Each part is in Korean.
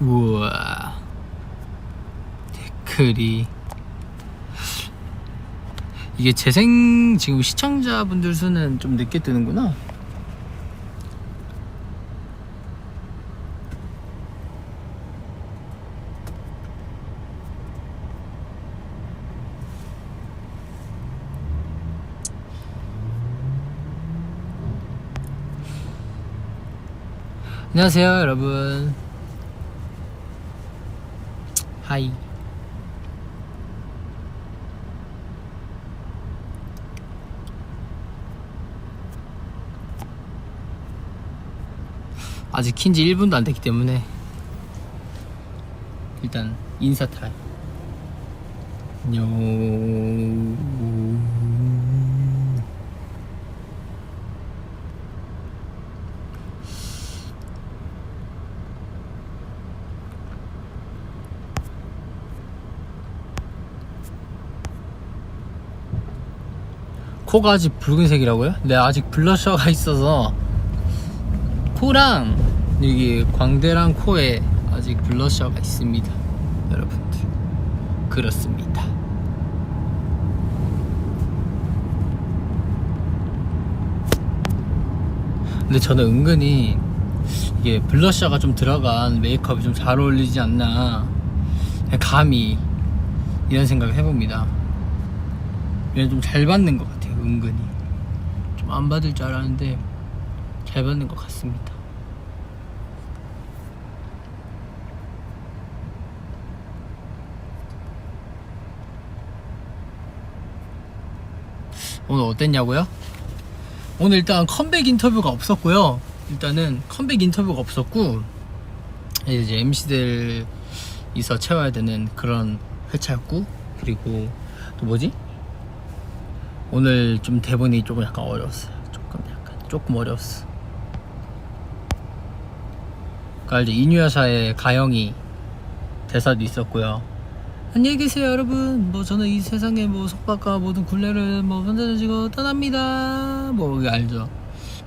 우와, 댓글이 이게 재생 지금 시청자분들 수는 좀 늦게 뜨는구나. 안녕하세요 여러분. 하이. 아직 킨지 1분도 안 됐기 때문에 일단 인사 타임. 안녕. 코가 아직 붉은색이라고요? 네, 아직 블러셔가 있어서 코랑 여기 광대랑 코에 아직 블러셔가 있습니다 여러분들. 그렇습니다. 근데 저는 은근히 이게 블러셔가 좀 들어간 메이크업이 좀 잘 어울리지 않나, 감히 이런 생각을 해봅니다. 얘는 좀 잘 받는 것 같아요. 은근히 좀 안 받을 줄 알았는데 잘 받는 것 같습니다. 오늘 어땠냐고요? 오늘 일단 컴백 인터뷰가 없었고요. 일단은 컴백 인터뷰가 없었고 이제 MC들 있어 채워야 되는 그런 회차였고, 그리고 또 뭐지? 오늘 좀 대본이 조금 약간 어려웠어요. 조금 어려웠어. 그러니까 이제 인유야샤의 가영이 대사도 있었고요. 안녕히 계세요 여러분. 뭐 저는 이 세상의 뭐 속박과 모든 굴레를 뭐 던져지고 떠납니다. 뭐 이거 알죠?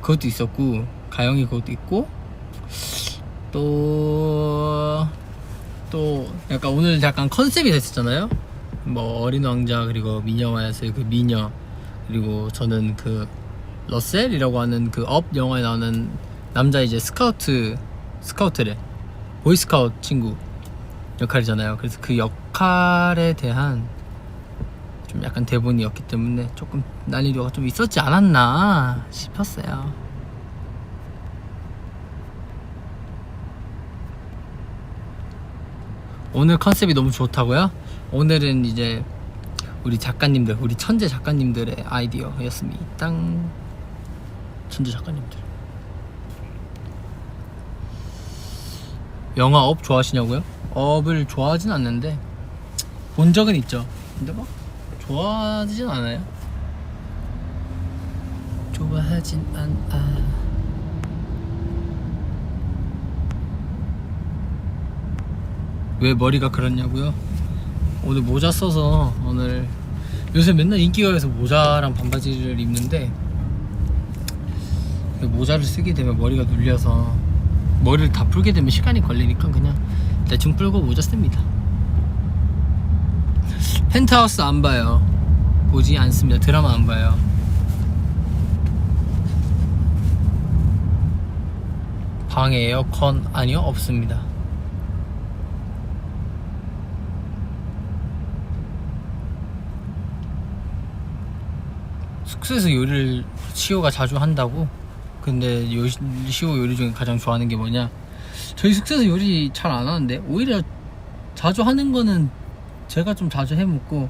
그것도 있었고, 가영이 그것도 있고, 또 약간 오늘 약간 컨셉이 됐었잖아요. 뭐 어린 왕자, 그리고 미녀와야스의 그 미녀, 그리고 저는 그 러셀이라고 하는 그 업 영화에 나오는 남자, 이제 스카우트래, 보이스카우트 친구 역할이잖아요. 그래서 그 역할에 대한 좀 약간 대본이었기 때문에 조금 난이도가 좀 있었지 않았나 싶었어요. 오늘 컨셉이 너무 좋다고요? 오늘은 이제 우리 작가님들, 우리 천재 작가님들의 아이디어였습니다. 천재 작가님들. 영화 업 좋아하시냐고요? 업을 좋아하진 않는데 본 적은 있죠. 근데 막 좋아하진 않아요. 좋아하진 않아. 왜 머리가 그렇냐고요? 오늘 모자 써서, 오늘 요새 맨날 인기가요에서 모자랑 반바지를 입는데 모자를 쓰게 되면 머리가 눌려서 머리를 다 풀게 되면 시간이 걸리니까 그냥 대충 풀고 모자 씁니다. 펜트하우스 안 봐요. 보지 않습니다. 드라마 안 봐요. 방에 에어컨 아니요? 없습니다. 숙소에서 요리를 시호가 자주 한다고? 근데 시호 요리 중에 가장 좋아하는 게 뭐냐? 저희 숙소에서 요리 잘 안 하는데, 오히려 자주 하는 거는 제가 좀 자주 해 먹고,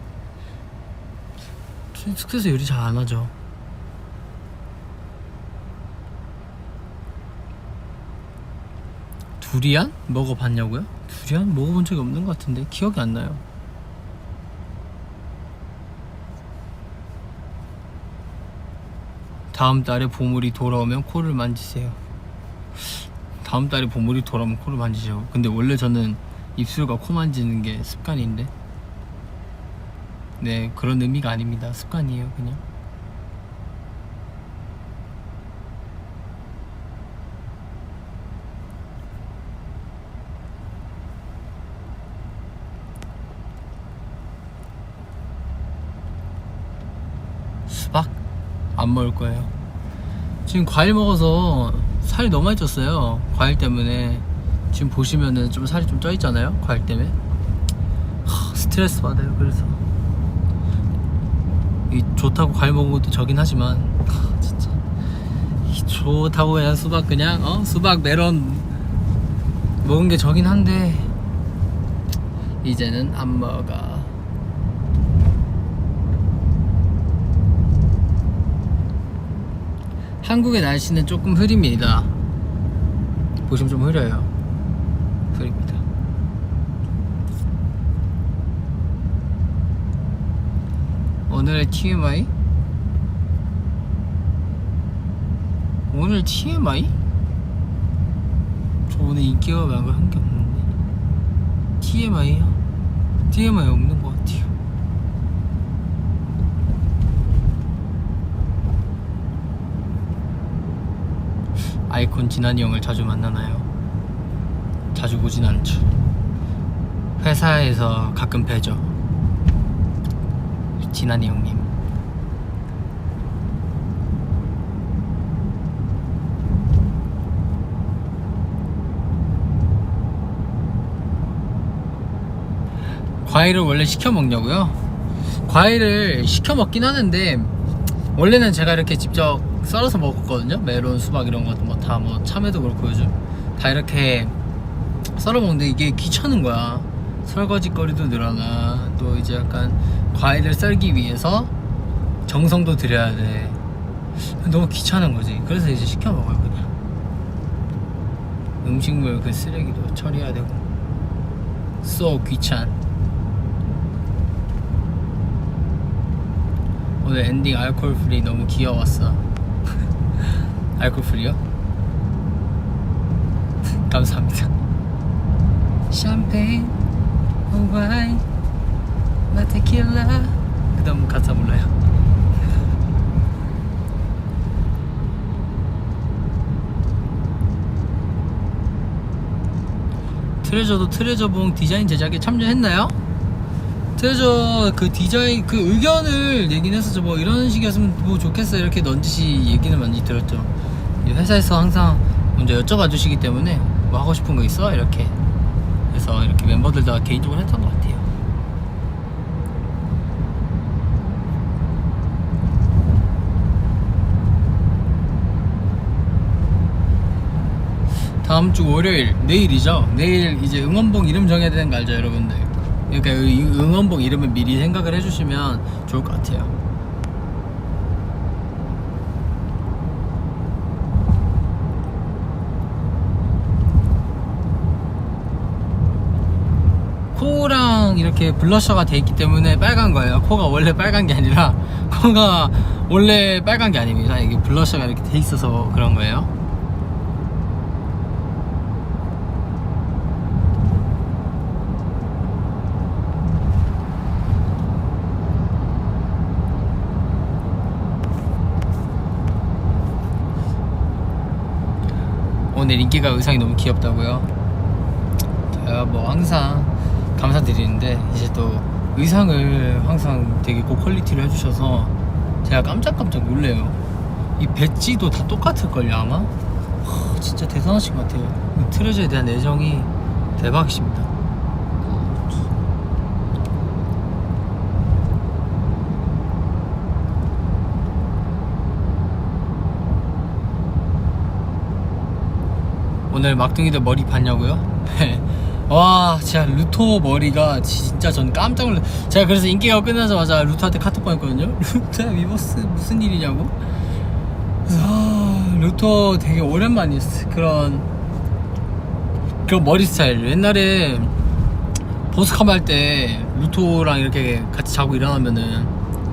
저희 숙소에서 요리 잘 안 하죠. 두리안? 먹어봤냐고요? 두리안? 먹어본 적이 없는 것 같은데 기억이 안 나요. 다음 달에 보물이 돌아오면 코를 만지세요. 다음 달에 보물이 돌아오면 코를 만지죠. 근데 원래 저는 입술과 코 만지는 게 습관인데, 네, 그런 의미가 아닙니다. 습관이에요, 그냥. 수박 안 먹을 거예요. 지금 과일 먹어서 살이 너무 많이 쪘어요. 과일 때문에. 지금 보시면은 좀 살이 좀 쪄 있잖아요, 과일 때문에. 스트레스 받아요. 그래서 이 좋다고 과일 먹은 것도 저긴 하지만 진짜 이 좋다고 그냥 수박 그냥 수박 메론 먹은 게 저긴 한데 이제는 안 먹어. 한국의 날씨는 조금 흐립니다. 보시면 좀 흐려요. 흐립니다. 오늘의 TMI? 오늘 TMI? 저 오늘 인기가 많고 한 게 없는데 TMI요? TMI 없는 것 같아요. 아이콘 진한이 형을 자주 만나나요? 자주 보진 않죠. 회사에서 가끔 뵈죠. 진한이 형님. 과일을 원래 시켜 먹냐고요? 과일을 시켜 먹긴 하는데 원래는 제가 이렇게 직접 썰어서 먹었거든요. 메론, 수박 이런 것도 뭐 다 뭐 참외도 그렇고 요즘 다 이렇게 썰어 먹는데 이게 귀찮은 거야. 설거지 거리도 늘어나. 또 이제 약간 과일을 썰기 위해서 정성도 들여야 돼. 너무 귀찮은 거지. 그래서 이제 시켜 먹어요 그냥. 음식물 그 쓰레기도 처리해야 되고. So 귀찮. 오늘 엔딩 알코올 프리 너무 귀여웠어. 알코올 프리요? 감사합니다. 샴페인, 와인, 나 테킬라. 그 다음 가사 몰라요. 트레저도 트레저봉 디자인 제작에 참여했나요? 트레저 그 디자인 그 의견을 내긴 했었죠. 뭐 이런 식이었으면 뭐 좋겠어 이렇게 넌지시 얘기는 많이 들었죠. 회사에서 항상 먼저 여쭤봐 주시기 때문에 뭐 하고 싶은 거 있어? 이렇게 그래서 이렇게 멤버들 다 개인적으로 했던 것 같아요. 다음 주 월요일 내일이죠. 내일 이제 응원봉 이름 정해야 되는 거 알죠 여러분들? 그러니까 이 응원봉 이름을 미리 생각을 해주시면 좋을 것 같아요. 코랑 이렇게 블러셔가 돼 있기 때문에 빨간 거예요. 코가 원래 빨간 게 아니라 코가 원래 빨간 게 아닙니다. 이게 블러셔가 이렇게 돼 있어서 그런 거예요. 오늘 인기가 의상이 너무 귀엽다고요? 제가 뭐 항상 감사드리는데 이제 또 의상을 항상 되게 고퀄리티로 해주셔서 제가 깜짝깜짝 놀래요. 이 배지도 다 똑같을걸요 아마? 진짜 대단하신 것 같아요. 트레저에 대한 애정이 대박이십니다. 오늘 막둥이들 머리 봤냐고요? 와 진짜 루토 머리가 진짜 전 깜짝 놀랐. 제가 그래서 인기가 끝나자마자 루토한테 카톡 보냈거든요. 루토야 위버스 무슨 일이냐고. 그래서 루토 되게 오랜만이었어. 그런 머리 스타일. 옛날에 보스캄 할 때 루토랑 이렇게 같이 자고 일어나면은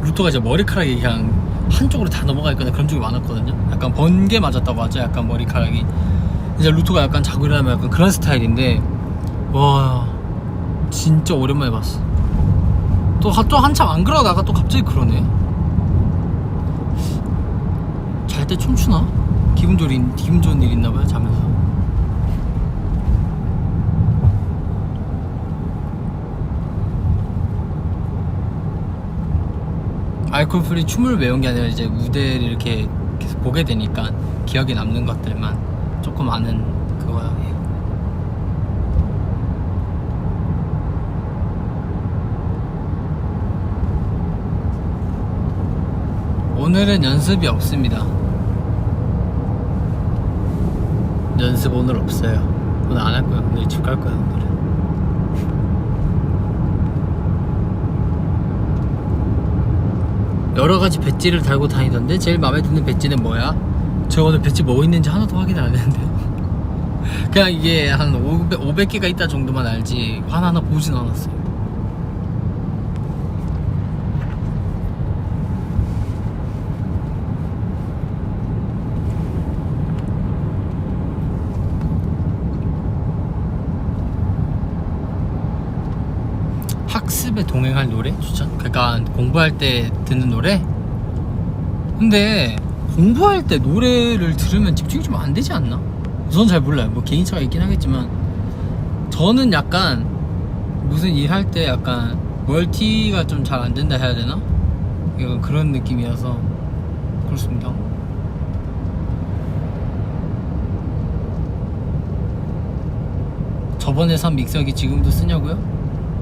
루토가 이제 머리카락이 그냥 한쪽으로 다 넘어가 있거나 그런 적이 많았거든요. 약간 번개 맞았다고 하죠. 약간 머리카락이. 이제 루토가 약간 자고 일어나면 약간 그런 스타일인데 와 진짜 오랜만에 봤어. 또 한참 안 그러다가 또 갑자기 그러네. 잘 때 춤추나? 기분 좋은 일 있나봐요 자면서. 알코올 프리 춤을 외운 게 아니라 이제 무대를 이렇게 계속 보게 되니까 기억에 남는 것들만 조금 아는 그거예요. 오늘은 연습이 없습니다. 연습 오늘 없어요. 오늘 안 할 거야. 오늘 집 갈 거야. 오늘은. 여러 가지 배지를 달고 다니던데 제일 마음에 드는 배지는 뭐야? 저 오늘 배지 뭐 있는지 하나도 확인을 안 했는데요. 그냥 이게 한 500개가 있다 정도만 알지 하나하나 보진 않았어요. 학습에 동행할 노래 추천? 그러니까 공부할 때 듣는 노래? 근데 공부할 때 노래를 들으면 집중이 좀 안 되지 않나? 저는 잘 몰라요. 뭐 개인차가 있긴 하겠지만 저는 약간 무슨 일 할 때 약간 멀티가 좀 잘 안 된다 해야 되나? 약간 그런 느낌이어서 그렇습니다. 저번에 산 믹서기 지금도 쓰냐고요?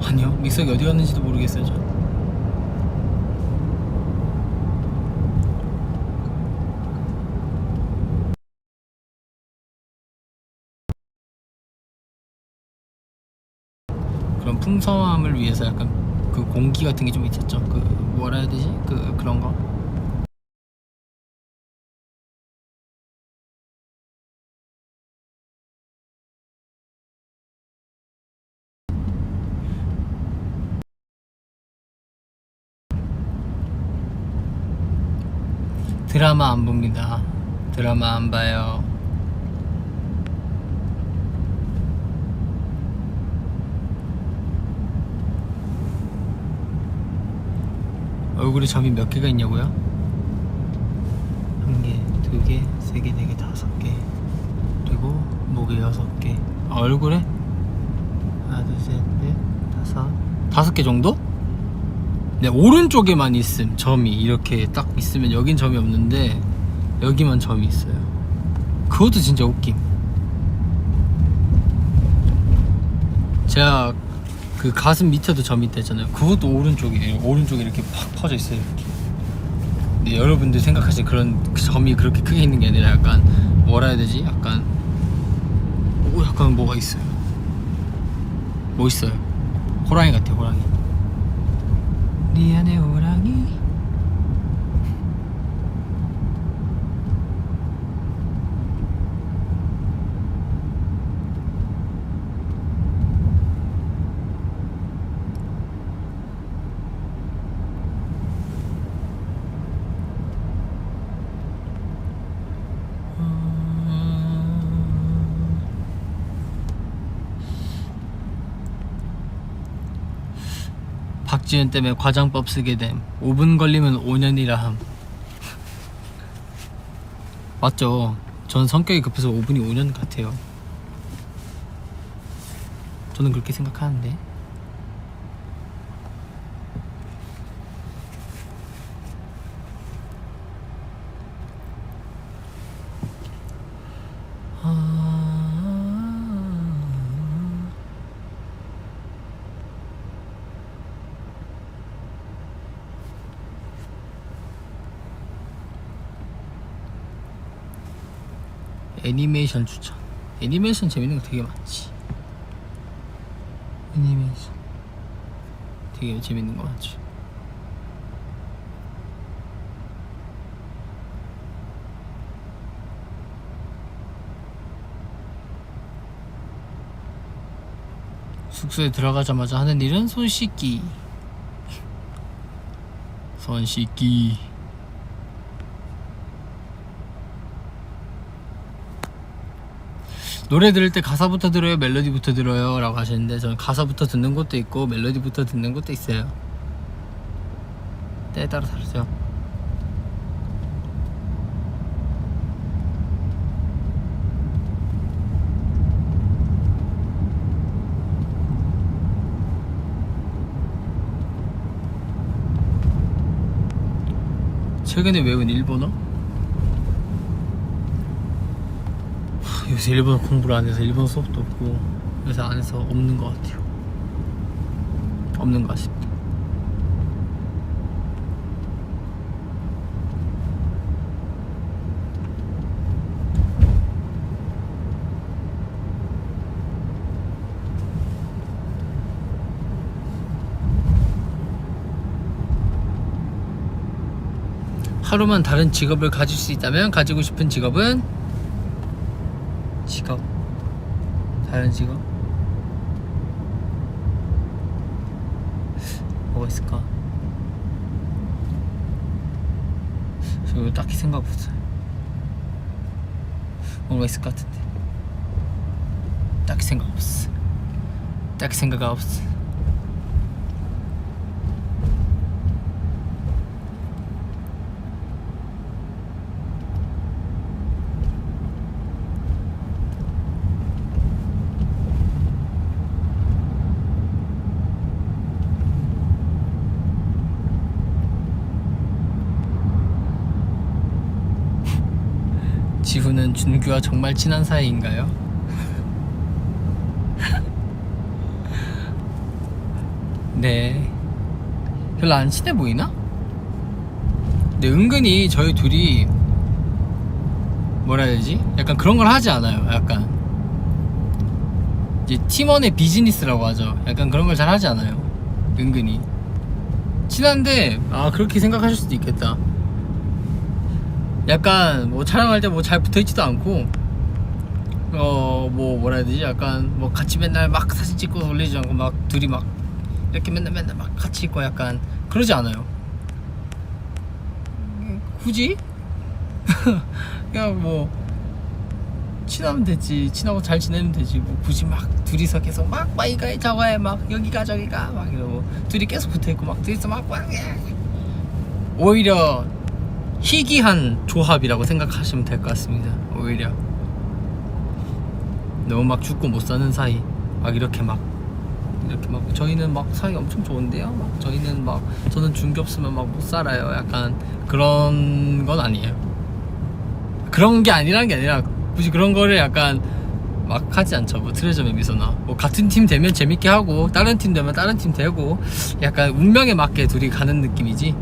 아니요, 믹서기 어디 갔는지도 모르겠어요. 저 그런 풍성함을 위해서 약간 그 공기 같은 게 좀 있었죠. 그 뭐라 해야 되지? 그런 거. 드라마 안 봅니다. 드라마 안 봐요. 얼굴에 점이 몇 개가 있냐고요? 1개, 2개, 3개, 4개, 5개. 그리고 목에 6개. 아, 얼굴에? 하나, 둘, 셋, 넷, 5개 정도? 네, 오른쪽에만 있음. 점이 이렇게 딱 있으면 여긴 점이 없는데 여기만 점이 있어요. 그것도 진짜 웃김. 제가 그 가슴 밑에도 점이 있다잖아요. 그것도 오른쪽이에요. 오른쪽에 이렇게 팍 퍼져 있어요. 이렇게. 근데 여러분들 생각하시는 그런 점이 그렇게 크게 있는 게 아니라 약간 뭐라 해야 되지? 약간 약간 뭐가 있어요. 뭐 있어요? 호랑이 같아, 호랑이. 네 안에 호랑이. 박지은 때문에 과장법 쓰게 됨. 5분 걸리면 5년이라 함. 맞죠? 전 성격이 급해서 5분이 5년 같아요. 저는 그렇게 생각하는데. 애니메이션 추천. 애니메이션 재밌는 거 되게 많지. 애니메이션 되게 재밌는 거 많지. 숙소에 들어가자마자 하는 일은 손 씻기. 손 씻기. 노래 들을 때 가사부터 들어요, 멜로디부터 들어요? 라고 하시는데 저는 가사부터 듣는 것도 있고 멜로디부터 듣는 것도 있어요. 때에 따라 다르죠. 최근에 외운 일본어? 요새 일본어 공부를 안 해서 일본어 수업도 없고 요새 안 해서 없는 것 같아요. 없는 것 같습니다. 하루만 다른 직업을 가질 수 있다면 가지고 싶은 직업 다른 직업 뭐가 있을까? 저 딱히 생각 없어요. 뭔가 있을 것 같은데 딱히 생각 없어. 지훈은 준규와 정말 친한 사이인가요? 네, 별로 안 친해 보이나? 근데 은근히 저희 둘이 뭐라 해야 되지? 약간 그런 걸 하지 않아요. 약간 이제 팀원의 비즈니스라고 하죠. 약간 그런 걸 잘 하지 않아요. 은근히 친한데 그렇게 생각하실 수도 있겠다. 약간 뭐 촬영할 때 뭐 잘 붙어있지도 않고 뭐 뭐라 해야 되지? 약간 뭐 같이 맨날 막 사진 찍고 올리지 않고 막 둘이 막 이렇게 맨날 막 같이 있고 약간 그러지 않아요. 굳이? 그냥 뭐 친하면 되지. 친하고 잘 지내면 되지. 뭐 굳이 막 둘이서 계속 막 이거 저거 해 막 여기가 저기가 막 이러고 둘이 계속 붙어있고 막 둘이서 막 오히려 희귀한 조합이라고 생각하시면 될 것 같습니다. 오히려 너무 막 죽고 못 사는 사이 막 이렇게 막 저희는 막 사이 엄청 좋은데요. 막 저희는 막 저는 준규 없으면 막 못 살아요. 약간 그런 건 아니에요. 그런 게 아니란 게 아니라 굳이 그런 거를 약간 막 하지 않죠. 뭐 트레저 맵에서나 뭐 같은 팀 되면 재밌게 하고 다른 팀 되면 다른 팀 되고 약간 운명에 맞게 둘이 가는 느낌이지.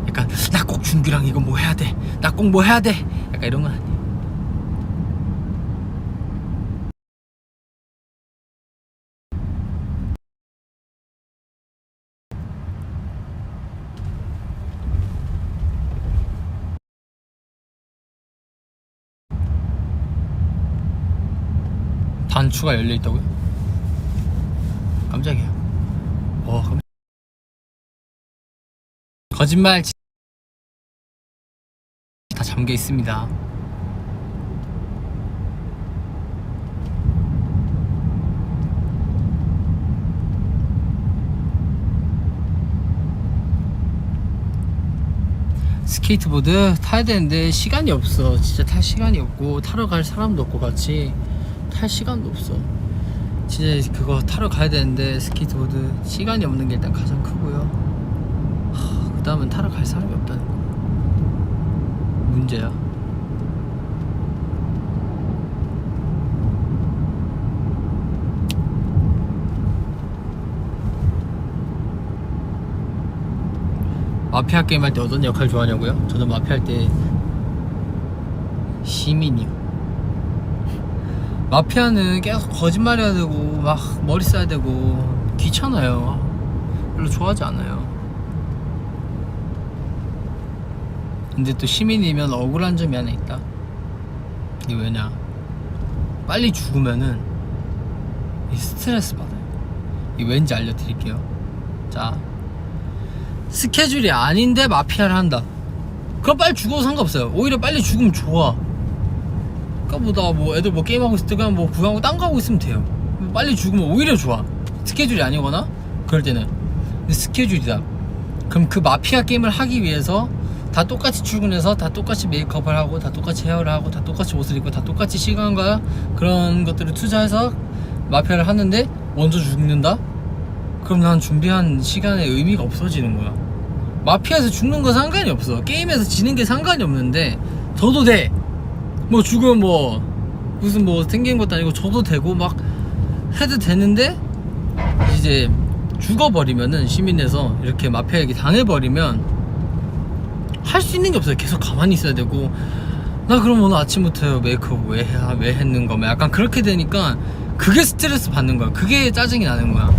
약간 나 꼭 준규랑 이거 뭐 해야 돼. 나 꼭 뭐 해야 돼. 약간 이런 건 아니에요. 단추가 열려있다고요? 깜짝이야. 거짓말 다 잠겨 있습니다. 스케이트보드 타야 되는데 시간이 없어. 진짜 탈 시간이 없고 타러 갈 사람도 없고 같이 탈 시간도 없어. 진짜 그거 타러 가야 되는데 스케이트보드 시간이 없는 게 일단 가장 크고요. 그 다음은 타러 갈 사람이 없다는 거 문제야. 마피아 게임 할 때 어떤 역할 좋아하냐고요? 저는 마피아 할 때 시민이요. 마피아는 계속 거짓말해야 되고 막 머리 써야 되고 귀찮아요. 별로 좋아하지 않아요. 근데 또 시민이면 억울한 점이 하나 있다. 이게 왜냐, 빨리 죽으면은 스트레스 받아요. 이게 왠지 알려드릴게요. 자, 스케줄이 아닌데 마피아를 한다. 그럼 빨리 죽어도 상관없어요. 오히려 빨리 죽으면 좋아. 그니까 뭐 애들 뭐 게임하고 있을 때 그냥 뭐 구경하고 딴 거 하고 있으면 돼요. 빨리 죽으면 오히려 좋아. 스케줄이 아니거나 그럴 때는. 근데 스케줄이다. 그럼 그 마피아 게임을 하기 위해서 다 똑같이 출근해서 다 똑같이 메이크업을 하고 다 똑같이 헤어를 하고 다 똑같이 옷을 입고 다 똑같이 시간과 그런 것들을 투자해서 마피아를 하는데 먼저 죽는다? 그럼 난 준비한 시간의 의미가 없어지는 거야. 마피아에서 죽는 거 상관이 없어. 게임에서 지는 게 상관이 없는데 저도 돼. 뭐 죽으면 뭐 무슨 뭐 생긴 것도 아니고 저도 되고 막 해도 되는데, 이제 죽어버리면은, 시민에서 이렇게 마피아에게 당해버리면 할 수 있는 게 없어요. 계속 가만히 있어야 되고, 나 그럼 오늘 아침부터 메이크업 왜 했는 거면 약간 그렇게 되니까 그게 스트레스 받는 거야. 그게 짜증이 나는 거야.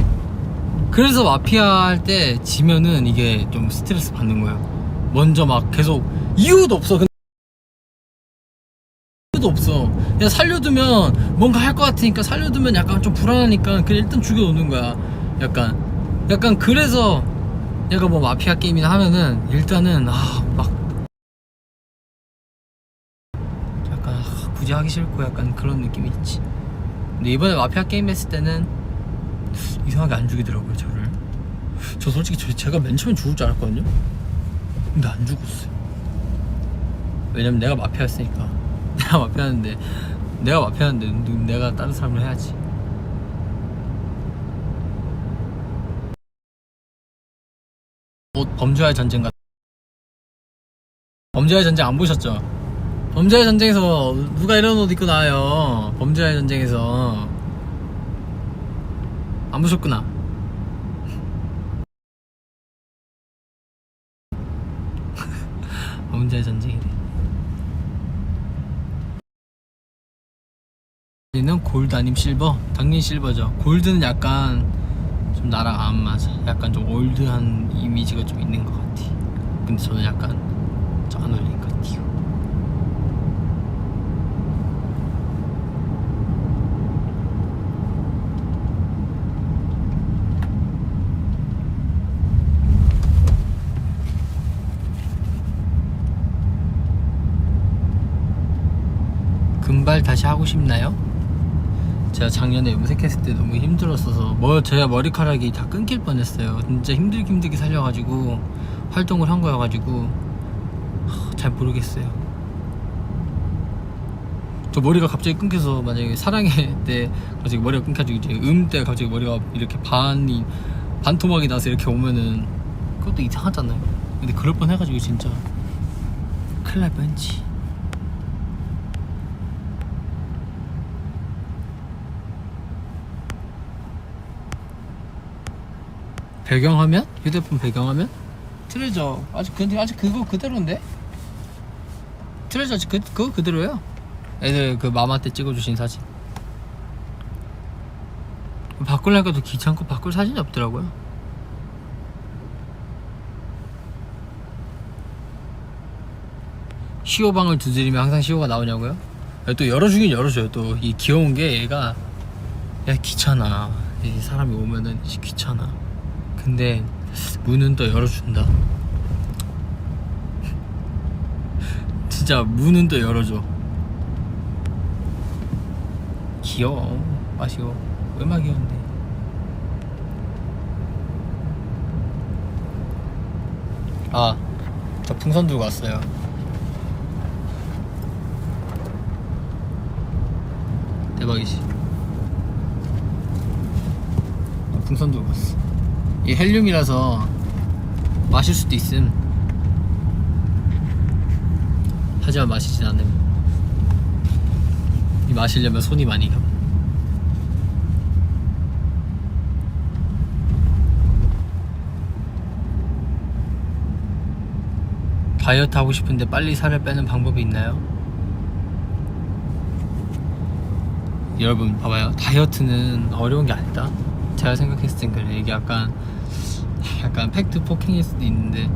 그래서 마피아 할 때 지면은 이게 좀 스트레스 받는 거야. 먼저 막 계속 이유도 없어. 이유도 없어. 야, 살려두면 뭔가 할 것 같으니까, 살려두면 약간 좀 불안하니까 그냥 일단 죽여놓는 거야. 약간 그래서 내가 뭐 마피아 게임이나 하면은 일단은 막 약간 굳이 하기 싫고 약간 그런 느낌이 있지. 근데 이번에 마피아 게임 했을 때는 이상하게 안 죽이더라고요, 저를. 저 솔직히 제가 맨 처음에 죽을 줄 알았거든요. 근데 안 죽었어요. 왜냐면 내가 마피아였으니까. 내가 마피아였는데 내가 다른 사람을 해야지. 범죄와의 전쟁 같은. 범죄와의 전쟁 안 보셨죠? 범죄와의 전쟁에서 누가 이런 옷 입고 나와요? 범죄와의 전쟁에서. 안 보셨구나. 범죄와의 전쟁이래. 얘는 골드 아님 실버? 당연히 실버죠. 골드는 약간 좀 나랑 안 맞아. 약간 좀 올드한 이미지가 좀 있는 것 같아. 근데 저는 약간 좀 안 어울리는 것 같아요. 금발 다시 하고 싶나요? 제가 작년에 염색했을 때 너무 힘들었어서 제가 머리카락이 다 끊길 뻔했어요. 진짜 힘들게 살려가지고 활동을 한 거여가지고 잘 모르겠어요. 저 머리가 갑자기 끊겨서, 만약에 사랑해 때 갑자기 머리가 끊겨가지고 이제 때 갑자기 머리가 이렇게 반토막이 나서 이렇게 오면은 그것도 이상하잖아요. 근데 그럴 뻔 해가지고 진짜 큰일 날 뻔했지. 배경화면? 휴대폰 배경화면? 트레저 근데 아직 그거 그대로인데? 트레저 아직 그거 그대로예요. 애들 그 마마 때 찍어주신 사진. 바꾸려니까도 귀찮고 바꿀 사진이 없더라고요. 시오방을 두드리면 항상 시오가 나오냐고요? 또 열어주긴 열어줘요. 또 이 귀여운 게 얘가, 야 귀찮아, 이 사람이 오면은 귀찮아. 근데 문은 또 열어준다. 진짜 문은 또 열어줘. 귀여워. 마시고 얼마나 귀여운데. 저 풍선 들고 왔어요. 대박이지. 풍선 들고 왔어. 이게 헬륨이라서 마실 수도 있음. 하지만 마시진 않음. 이 마시려면 손이 많이 가. 다이어트 하고 싶은데 빨리 살을 빼는 방법이 있나요? 여러분 봐봐요. 다이어트는 어려운 게 아니다. 제가 생각했을 땐 그래. 이게 약간 팩트 포킹일 수도 있는데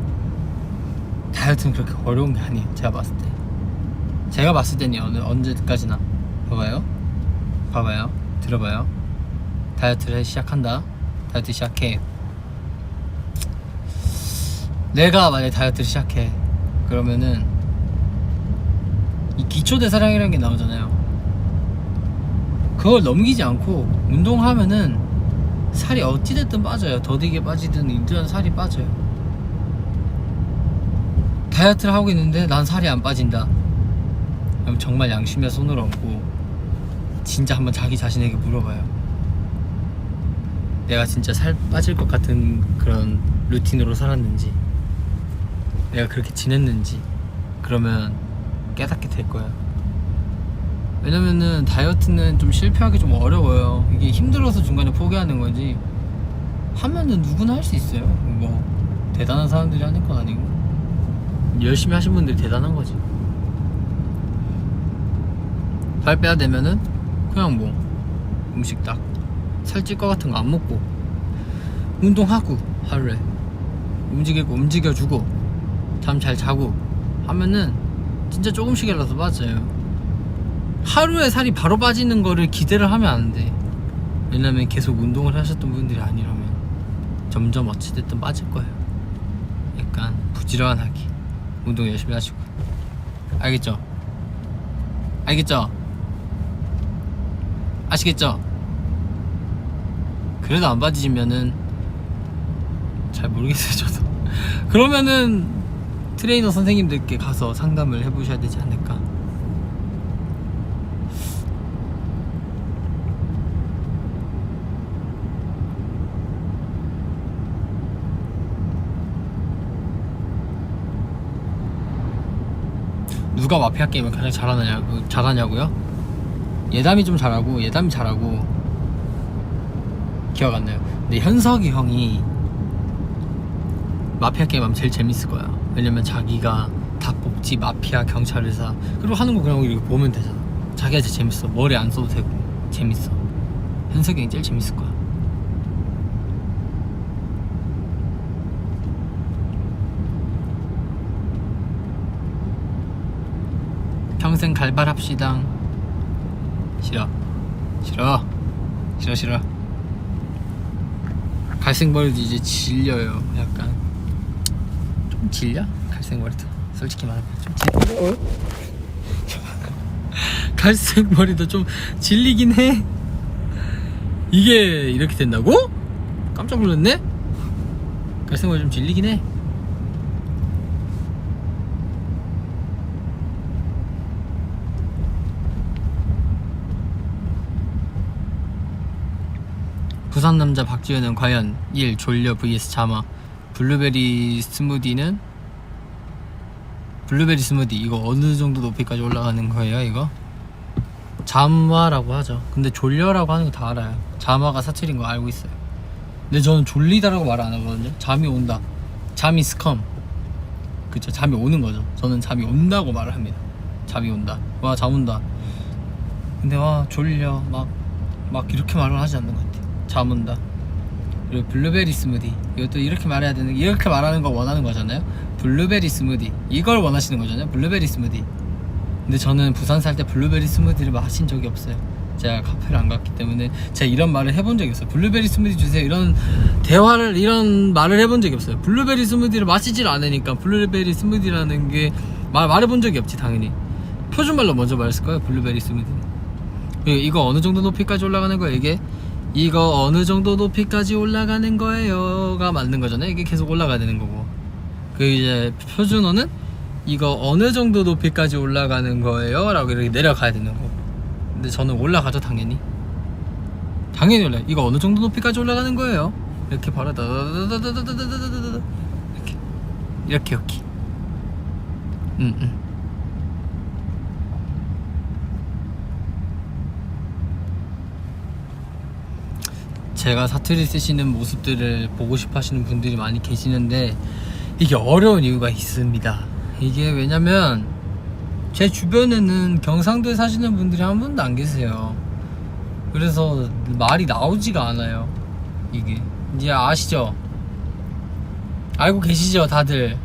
다이어트는 그렇게 어려운 게 아니에요. 제가 봤을 때는 언제까지나. 봐봐요. 들어봐요. 다이어트를 시작한다. 다이어트 시작해. 내가 만약에 다이어트를 시작해, 그러면은 이 기초대사량이라는 게 나오잖아요. 그걸 넘기지 않고 운동하면은 살이 어찌됐든 빠져요. 더디게 빠지든 일단 살이 빠져요. 다이어트를 하고 있는데 난 살이 안 빠진다. 그럼 정말 양심의 손을 얹고 진짜 한번 자기 자신에게 물어봐요. 내가 진짜 살 빠질 것 같은 그런 루틴으로 살았는지. 내가 그렇게 지냈는지 그러면 깨닫게 될 거야. 왜냐면은 다이어트는 좀 실패하기 좀 어려워요. 이게 힘들어서 중간에 포기하는 거지 하면은 누구나 할 수 있어요. 뭐 대단한 사람들이 하는 건 아니고 열심히 하신 분들이 대단한 거지. 살 빼야 되면은 그냥 뭐 음식 딱 살찔 것 같은 거 안 먹고 운동하고 하루에 움직여주고 잠 잘 자고 하면은 진짜 조금씩이라도 빠져요. 하루에 살이 바로 빠지는 거를 기대를 하면 안 돼. 왜냐면 계속 운동을 하셨던 분들이 아니라면 점점 어찌됐든 빠질 거예요. 약간 부지런하게 운동 열심히 하시고. 알겠죠? 알겠죠? 아시겠죠? 그래도 안 빠지면은 잘 모르겠어요 저도. 그러면은 트레이너 선생님들께 가서 상담을 해보셔야 되지 않을까. 누가 마피아 게임을 가장 잘하냐고요? 예담이 좀 잘하고 예담이 잘하고 기억 안 나요. 근데 현석이 형이 마피아 게임 하면 제일 재밌을 거야. 왜냐면 자기가 닭복지, 마피아, 경찰의사 그리고 하는 거 그냥 이렇게 보면 되잖아. 자기가 제일 재밌어. 머리 안 써도 되고 재밌어. 현석이 형이 제일 재밌을 거야. 평생 갈발합시다. 싫어. 갈색머리도 이제 질려요. 약간 좀 질려? 갈색머리도 솔직히 말하면 좀 질려. 갈색머리도 좀 질리긴 해. 이게 이렇게 된다고? 깜짝 놀랐네? 갈색머리 좀 질리긴 해. 부산 남자 박지현은 과연 1. 졸려 vs 자마. 블루베리 스무디 이거 어느 정도 높이까지 올라가는 거예요? 이거 자마라고 하죠. 근데 졸려라고 하는 거 다 알아요. 자마가 사투리인 거 알고 있어요. 근데 저는 졸리다라고 말 안 하거든요. 잠이 온다, 잠이 스컴, 그쵸, 잠이 오는 거죠. 저는 잠이 온다고 말을 합니다. 잠이 온다, 와 잠 온다. 근데 와 졸려 막 이렇게 말을 하지 않는 것 같아요. 잠 온다. 그리고 블루베리 스무디 이것도 이렇게 말해야 되는, 이렇게 말하는 거 원하는 거잖아요. 블루베리 스무디 이걸 원하시는 거잖아요. 블루베리 스무디. 근데 저는 부산 살 때 블루베리 스무디를 마신 적이 없어요. 제가 카페를 안 갔기 때문에 제가 이런 말을 해본 적이 없어요. 블루베리 스무디 주세요 이런 말을 해본 적이 없어요. 블루베리 스무디를 마시질 않으니까 블루베리 스무디라는 게 말해본 적이 없지. 당연히 표준말로 먼저 말했을 거예요. 블루베리 스무디. 이거 어느 정도 높이까지 올라가는 거예요? 이거 어느 정도 높이까지 올라가는 거예요가 맞는 거잖아요. 이게 계속 올라가야 되는 거고, 그 이제 표준어는 이거 어느 정도 높이까지 올라가는 거예요 라고 이렇게 내려가야 되는 거고. 근데 저는 올라가죠. 당연히 올라요. 이거 어느 정도 높이까지 올라가는 거예요 이렇게 바로 이렇게 제가 사투리 쓰시는 모습들을 보고 싶어 하시는 분들이 많이 계시는데 이게 어려운 이유가 있습니다. 이게 왜냐면 제 주변에는 경상도에 사시는 분들이 한 분도 안 계세요. 그래서 말이 나오지가 않아요. 이게 이제 아시죠? 알고 계시죠 다들?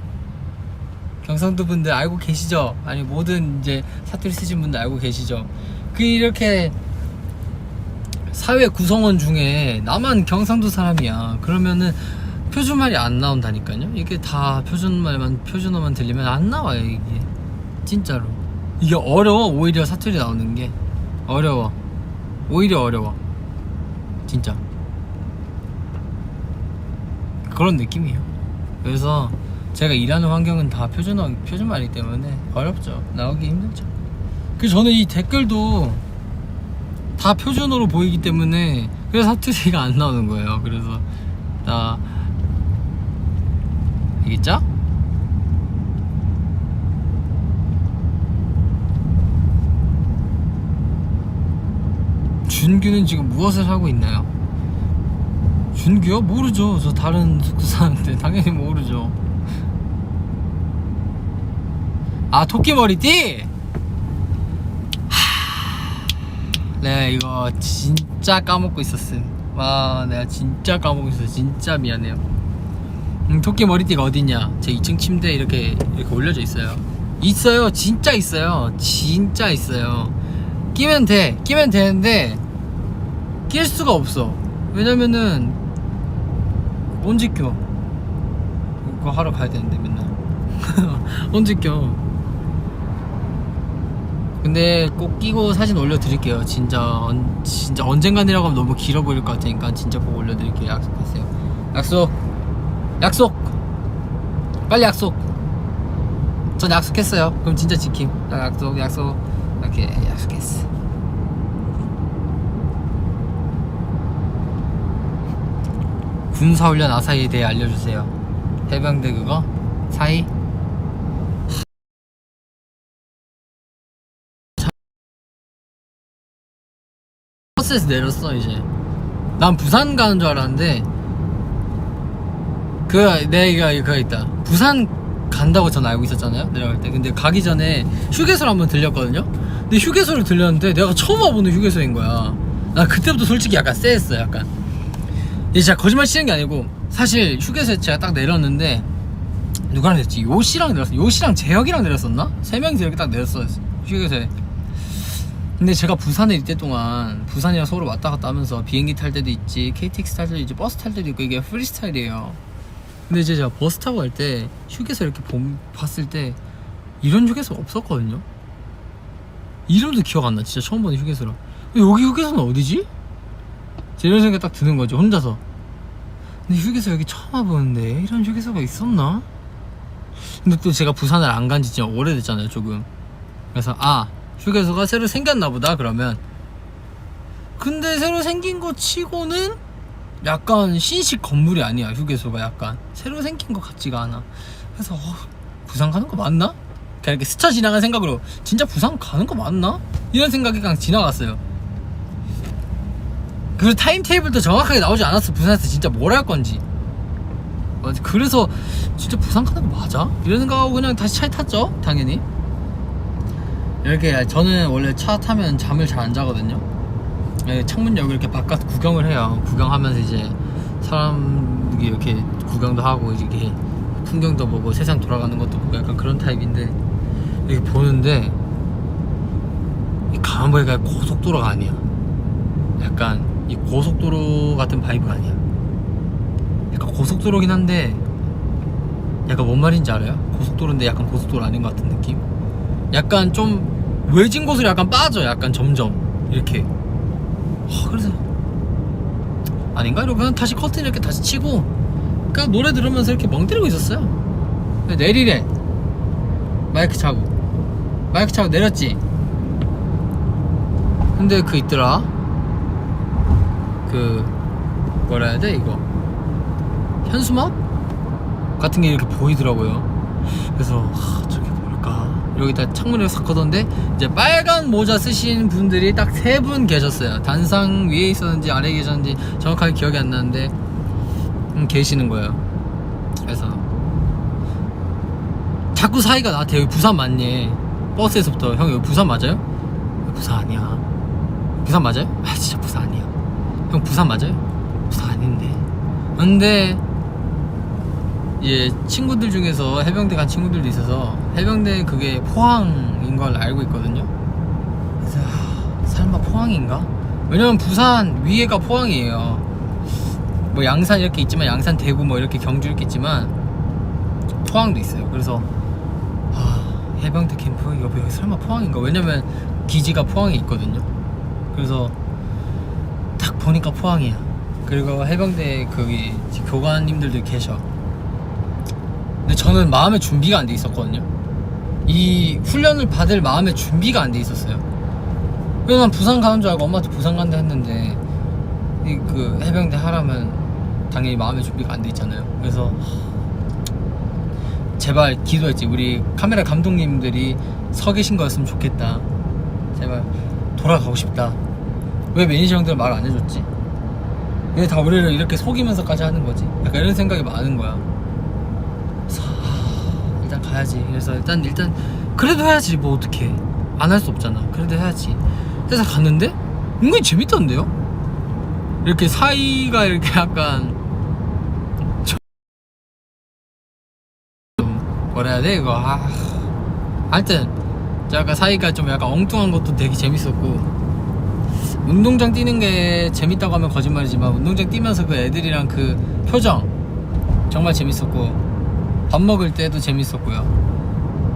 경상도 분들 알고 계시죠? 아니 모든 이제 사투리 쓰신 분들 알고 계시죠? 이렇게 사회 구성원 중에 나만 경상도 사람이야 그러면은 표준말이 안 나온다니까요. 이게 다 표준어만 들리면 안 나와요. 이게 진짜로 이게 어려워. 오히려 사투리 나오는 게 어려워. 오히려 어려워 진짜. 그런 느낌이에요. 그래서 제가 일하는 환경은 다 표준말이기 때문에 어렵죠. 나오기 힘들죠. 그래서 저는 이 댓글도 다 표준어로 보이기 때문에 그래서 사투리가 안 나오는 거예요. 그래서 다 알겠죠? 준규는 지금 무엇을 하고 있나요? 준규요? 모르죠. 저 다른 숙소 사는데 당연히 모르죠. 아, 토끼 머리띠? 네, 이거 진짜 까먹고 있었음. 와, 내가 진짜 까먹고 있었어. 진짜 미안해요. 토끼 머리띠가 어딨냐? 제 2층 침대에 이렇게 올려져 있어요. 있어요. 진짜 있어요. 진짜 있어요. 끼면 돼. 끼면 되는데 낄 수가 없어. 왜냐면은 언제 껴? 그거 하러 가야 되는데 맨날. 언제 껴? 근데 꼭 끼고 사진 올려드릴게요. 진짜 언젠간이라고 하면 너무 길어 보일 것 같으니까 진짜 꼭 올려드릴게요. 약속했어요. 약속. 빨리 약속. 전 약속했어요. 그럼 진짜 지킴. 약속. 오케이, 약속했어. 군사훈련 아사히에 대해 알려주세요. 해병대 그거? 사이? 버스에서 내렸어. 이제 난 부산 가는 줄 알았는데 내가 그거 있다. 부산 간다고 전 알고 있었잖아요, 내려갈 때. 근데 가기 전에 휴게소를 한번 들렸거든요. 근데 휴게소를 들렸는데 내가 처음 와보는 휴게소인 거야. 나 그때부터 솔직히 약간 쎄했어. 약간 이제 제가 거짓말 치는 게 아니고 사실 휴게소에 제가 딱 내렸는데 누구랑 내렸지? 요시랑 내렸어. 요시랑 재혁이랑 내렸었나? 세 명이서 이렇게 딱 내렸어, 휴게소에. 근데 제가 부산에 있을 때 동안 부산이랑 서울 왔다 갔다 하면서 비행기 탈 때도 있지, KTX 탈 때도 있지, 버스 탈 때도 있고, 이게 프리스타일이에요. 근데 이제 제가 버스 타고 갈 때 휴게소 이렇게 봤을 때 이런 휴게소가 없었거든요. 이름도 기억 안 나. 진짜 처음 보는 휴게소라. 여기 휴게소는 어디지? 이런 생각이 딱 드는 거죠, 혼자서. 근데 휴게소 여기 처음 와보는데 이런 휴게소가 있었나? 근데 또 제가 부산을 안 간지 진짜 오래됐잖아요, 조금. 그래서 휴게소가 새로 생겼나 보다. 그러면 근데 새로 생긴 거 치고는 약간 신식 건물이 아니야. 휴게소가 약간 새로 생긴 것 같지가 않아. 그래서 부산 가는 거 맞나? 그냥 이렇게 스쳐 지나간 생각으로 진짜 부산 가는 거 맞나? 이런 생각이 그냥 지나갔어요. 그리고 타임테이블도 정확하게 나오지 않았어. 부산에서 진짜 뭘 할 건지. 그래서 진짜 부산 가는 거 맞아? 이런 생각하고 그냥 다시 차에 탔죠, 당연히. 이렇게 저는 원래 차 타면 잠을 잘 안 자거든요. 창문 열고 이렇게 바깥 구경을 해요. 구경하면서 이제 사람들이 이렇게 구경도 하고 이렇게 풍경도 보고 세상 돌아가는 것도 보고 약간 그런 타입인데, 이렇게 보는데 가만 보니까 고속도로가 아니야. 약간 이 고속도로 같은 바이브가 아니야. 약간 고속도로긴 한데 약간 뭔 말인지 알아요? 고속도로인데 약간 고속도로 아닌 것 같은 느낌? 약간 좀 외진 곳으로 약간 빠져. 약간 점점 이렇게. 그래서 아닌가? 이러고 그냥 다시 커튼 이렇게 다시 치고 그냥 노래 들으면서 이렇게 멍 때리고 있었어요. 내리래. 마이크 차고 내렸지. 근데 있더라. 뭐라 해야 돼 이거, 현수막 같은 게 이렇게 보이더라고요. 그래서 저게 뭘까? 여기다 창문을 싹 걷었는데 이제 빨간 모자 쓰신 분들이 딱 3분 계셨어요. 단상 위에 있었는지 아래에 계셨는지 정확하게 기억이 안 나는데 계시는 거예요. 그래서 자꾸 사이가 나한테 여기 부산 맞니? 버스에서부터 형 여기 부산 맞아요? 부산 아니야. 부산 맞아요? 진짜 부산 아니야. 형 부산 맞아요? 부산 아닌데. 근데 예, 친구들 중에서 해병대 간 친구들도 있어서 해병대 그게 포항인 걸 알고 있거든요. 그래서 설마 포항인가? 왜냐면 부산 위에가 포항이에요. 뭐 양산 이렇게 있지만, 양산 대구 뭐 이렇게 경주 이렇게 있지만 포항도 있어요. 그래서 해병대 캠프 여기 설마 포항인가? 왜냐면 기지가 포항에 있거든요. 그래서 딱 보니까 포항이야. 그리고 해병대 거기 교관님들도 계셔. 근데 저는 마음의 준비가 안 돼 있었거든요. 이 훈련을 받을 마음의 준비가 안 돼 있었어요. 그래서 난 부산 가는 줄 알고 엄마한테 부산 간다 했는데 해병대 하라면 당연히 마음의 준비가 안 돼 있잖아요. 그래서 제발 기도했지. 우리 카메라 감독님들이 서 계신 거였으면 좋겠다. 제발 돌아가고 싶다. 왜 매니저 형들은 말 안 해줬지? 왜 다 우리를 이렇게 속이면서까지 하는 거지? 약간 이런 생각이 많은 거야. 그래서 일단 가야지. 그래서 일단 그래도 해야지. 뭐 어떡해. 안 할 수 없잖아. 그래도 해야지. 그래서 갔는데 은근히 재밌던데요? 이렇게 사이가 이렇게 약간 좀 뭐라 해야 돼 이거. 하여튼 약간 사이가 좀 약간 엉뚱한 것도 되게 재밌었고, 운동장 뛰는 게 재밌다고 하면 거짓말이지만 운동장 뛰면서 그 애들이랑 그 표정 정말 재밌었고, 밥 먹을 때도 재밌었고요.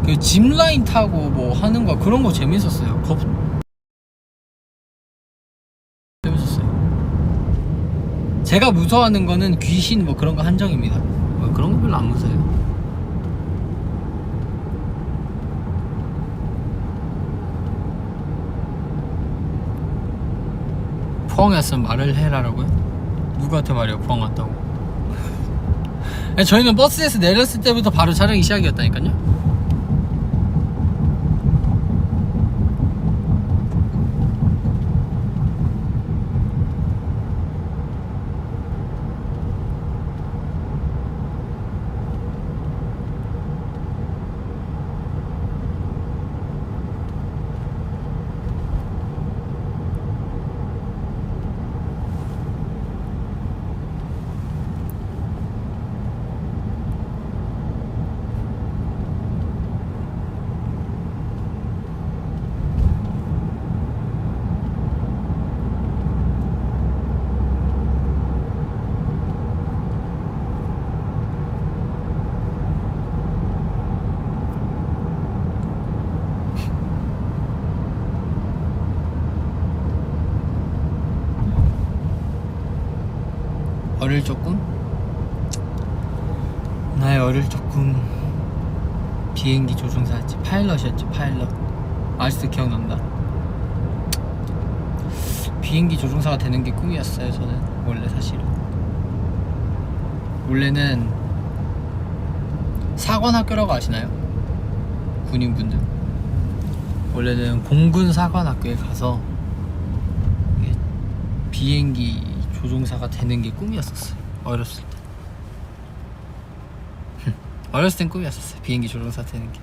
그 짚라인 타고 뭐 하는 거 그런 거 재밌었어요. 재밌었어요. 제가 무서워하는 거는 귀신 뭐 그런 거 한정입니다. 뭐 그런 거 별로 안 무서워요. 포항에 왔으면 말을 해라라고요? 누구한테 말해요? 포항 왔다고. 저희는 버스에서 내렸을 때부터 바로 촬영이 시작이었다니까요. 어릴 적꿈? 나의 어릴 적꿈 비행기 조종사였지. 파일럿이었지. 파일럿. 아직도 기억난다. 비행기 조종사가 되는 게 꿈이었어요. 저는 원래 사실은 원래는 사관학교라고 아시나요? 군인분들 원래는 공군 사관학교에 가서 비행기 조종사가 되는 게 꿈이었었어요. 어렸을 때. 어렸을 땐 꿈이었었어요. 비행기 조종사 되는 게.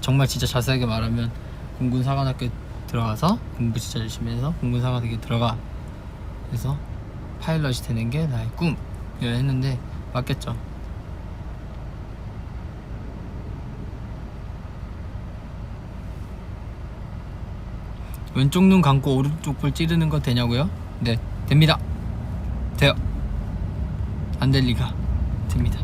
정말 진짜 자세하게 말하면 공군 사관학교 들어가서 공부 진짜 열심히 해서 공군 사관학교 들어가 그래서 파일럿이 되는 게 나의 꿈이라 했는데 맞겠죠. 왼쪽 눈 감고 오른쪽 볼 찌르는 거 되냐고요? 네, 됩니다. 돼요. 안 될 리가. 됩니다.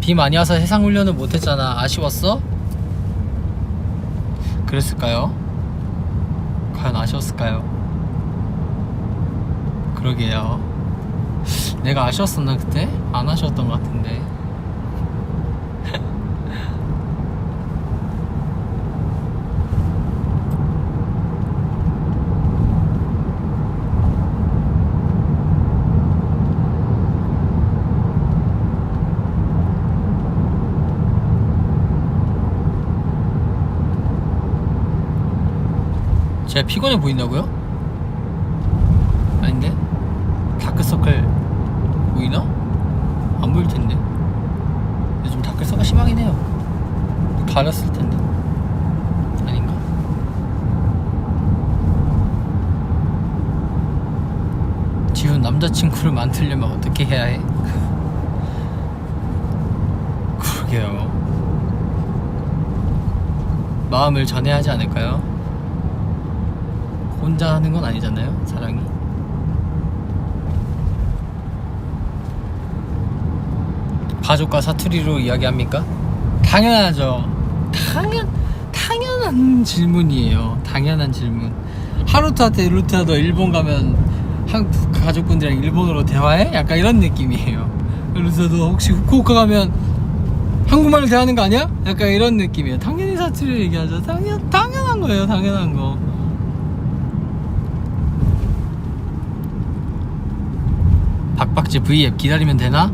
비 많이 와서 해상훈련을 못했잖아. 아쉬웠어? 그랬을까요? 과연 아쉬웠을까요? 그러게요. 내가 아쉬웠었나 그때? 안 아쉬웠던 것 같은데. 제가 피곤해 보인다고요? 아닌데? 다크서클 보이나? 안 보일 텐데. 요즘 다크서클 심하긴 해요. 가렸을 텐데. 아닌가? 지훈 남자친구를 만들려면 어떻게 해야 해? 그러게요. 마음을 전해야 하지 않을까요? 혼자 하는 건 아니잖아요, 사랑이. 가족과 사투리로 이야기합니까? 당연하죠. 당연한 질문이에요. 당연한 질문. 하루타한테 루타 너 일본 가면 한국 가족분들이랑 일본어로 대화해? 약간 이런 느낌이에요. 루타 너 혹시 후쿠오카 가면 한국말로 대하는 거 아니야? 약간 이런 느낌이에요. 당연히 사투리 얘기하죠. 당연한 거예요. 당연한 거. 박박지 V앱 기다리면 되나?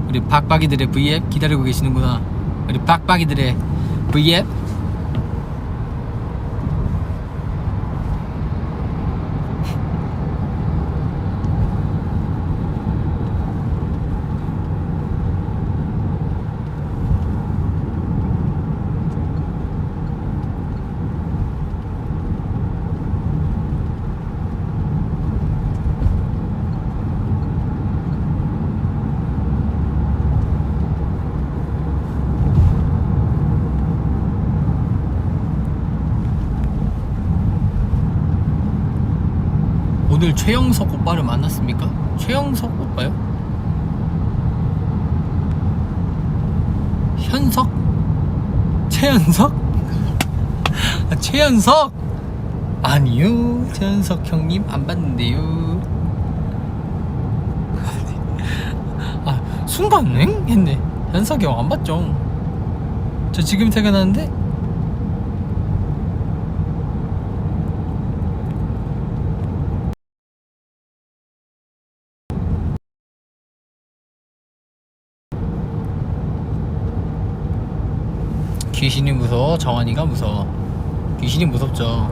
우리 박박이들의 V앱 기다리고 계시는구나. 우리 박박이들의 V앱? 오늘 최영석 오빠를 만났습니까? 최영석 오빠요? 현석? 최현석? 아, 최현석? 아니요, 최현석 형님 안 봤는데요. 아, 순간 응? 했네. 현석이 형 안 봤죠? 저 지금 퇴근하는데? 귀신이 무서워? 정한이가 무서워? 귀신이 무섭죠.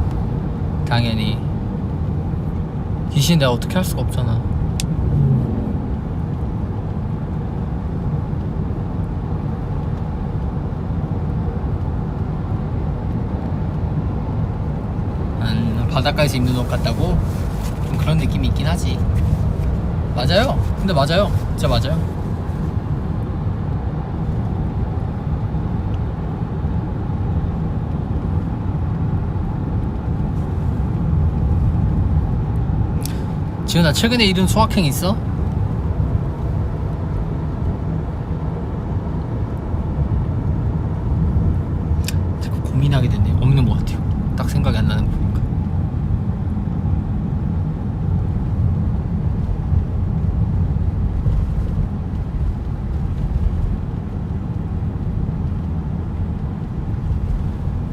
당연히. 귀신 내가 어떻게 할 수가 없잖아. 바닷가에서 입는 옷 같다고? 좀 그런 느낌이 있긴 하지. 맞아요. 근데 맞아요. 진짜 맞아요. 지훈아, 최근에 이룬 수학행 있어? 자꾸 고민하게 됐네. 없는 것 같아요. 딱 생각이 안 나는 거 보니까.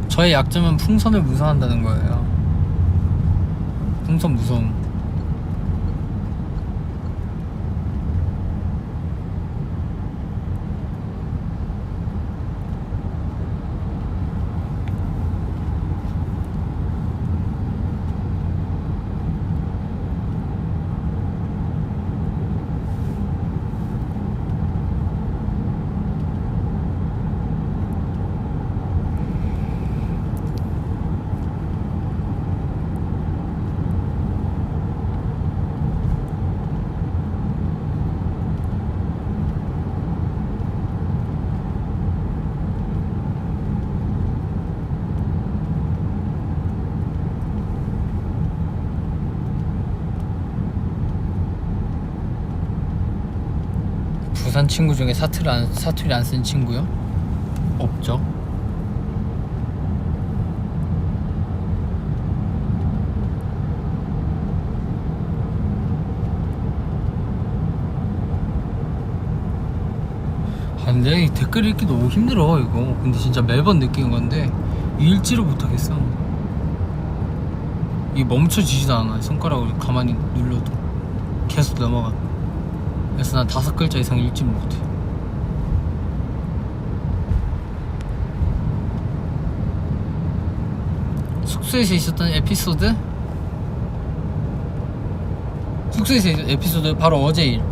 저의 약점은 풍선을 무서워한다는 거예요. 풍선 무서움. 부산 친구 중에 사투리 안 쓴 친구요? 없죠. 근데 이 댓글 읽기 너무 힘들어 이거. 근데 진짜 매번 느끼는 건데 읽지를 못하겠어. 이게 멈춰지지도 않아. 손가락을 가만히 눌러도 계속 넘어가. 그래서 난 5글자 이상 읽지 못해. 숙소에서 있었던 에피소드? 숙소에서 있었던 에피소드 바로 어제 일.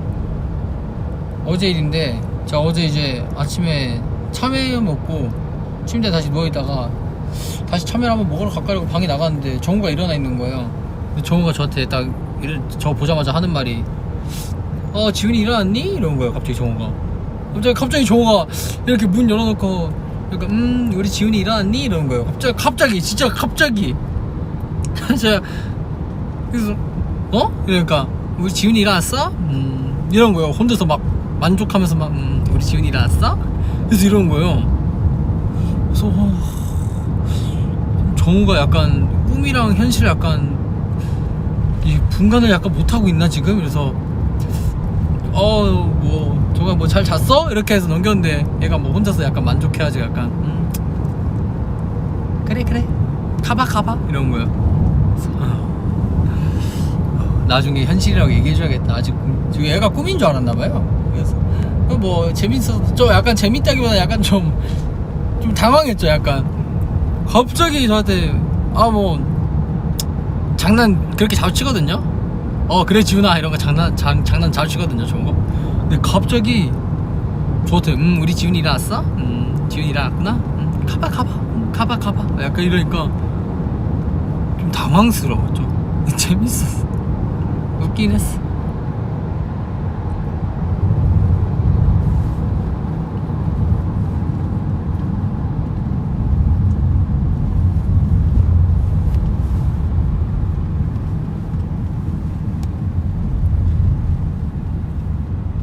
어제 일인데 제가 어제 이제 아침에 참외 먹고 침대에 다시 누워있다가 다시 참외를 한번 먹으러 가까이고 방에 나갔는데 정우가 일어나 있는 거예요. 근데 정우가 저한테 딱 저 보자마자 하는 말이 지훈이 일어났니? 이런 거예요. 갑자기 정우가 정우가 이렇게 문 열어놓고 그러니까 우리 지훈이 일어났니? 이러는 거예요. 갑자기 진짜 갑자기. 제가 그래서 그러니까 우리 지훈이 일어났어? 이런 거예요. 혼자서 막 만족하면서 막 우리 지훈이 일어났어? 그래서 이런 거예요. 그래서 정우가 약간 꿈이랑 현실을 약간 이 분간을 약간 못하고 있나 지금? 그래서 뭐 정우가 뭐 잘 잤어? 이렇게 해서 넘겼는데 얘가 뭐 혼자서 약간 만족해가지고 약간 그래 가봐 이런 거예요. 그래서, 나중에 현실이라고 얘기해줘야겠다. 아직 얘가 꿈인 줄 알았나봐요. 그래서 뭐 재밌어. 좀 약간 재밌다기보다 약간 좀 좀 당황했죠. 약간 갑자기 저한테 뭐 장난 그렇게 자주 치거든요. 그래 지훈아 이런 거 장난 자주 치거든요. 좋은 거. 근데 갑자기 저한테 우리 지훈이 일어났어? 지훈이 일어났구나? 가봐 약간 이러니까 좀 당황스러웠죠. 재밌었어. 웃긴 했어.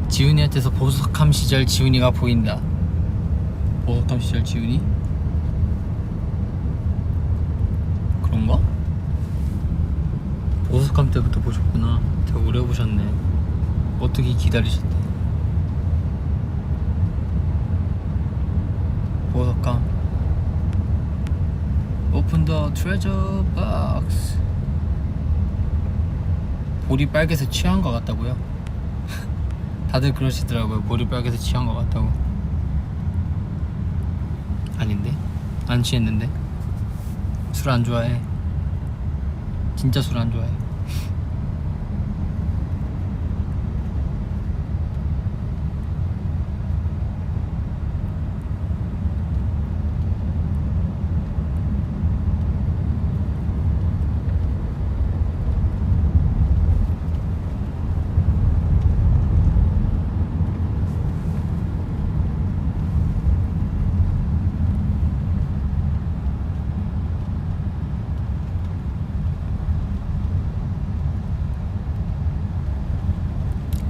지훈이한테서 보석함 시절 지훈이가 보인다. 보석함 시절 지훈이? 그런가? 보석함 때부터 보셨구나. 되게 오래 보셨네. 어떻게 기다리셨대? 보석함. Open the treasure box. 볼이 빨개서 취한 것 같다고요? 다들 그러시더라고요. 볼이 빨개서 취한 것 같다고. 아닌데? 안 취했는데? 술 안 좋아해. 진짜 술 안 좋아해.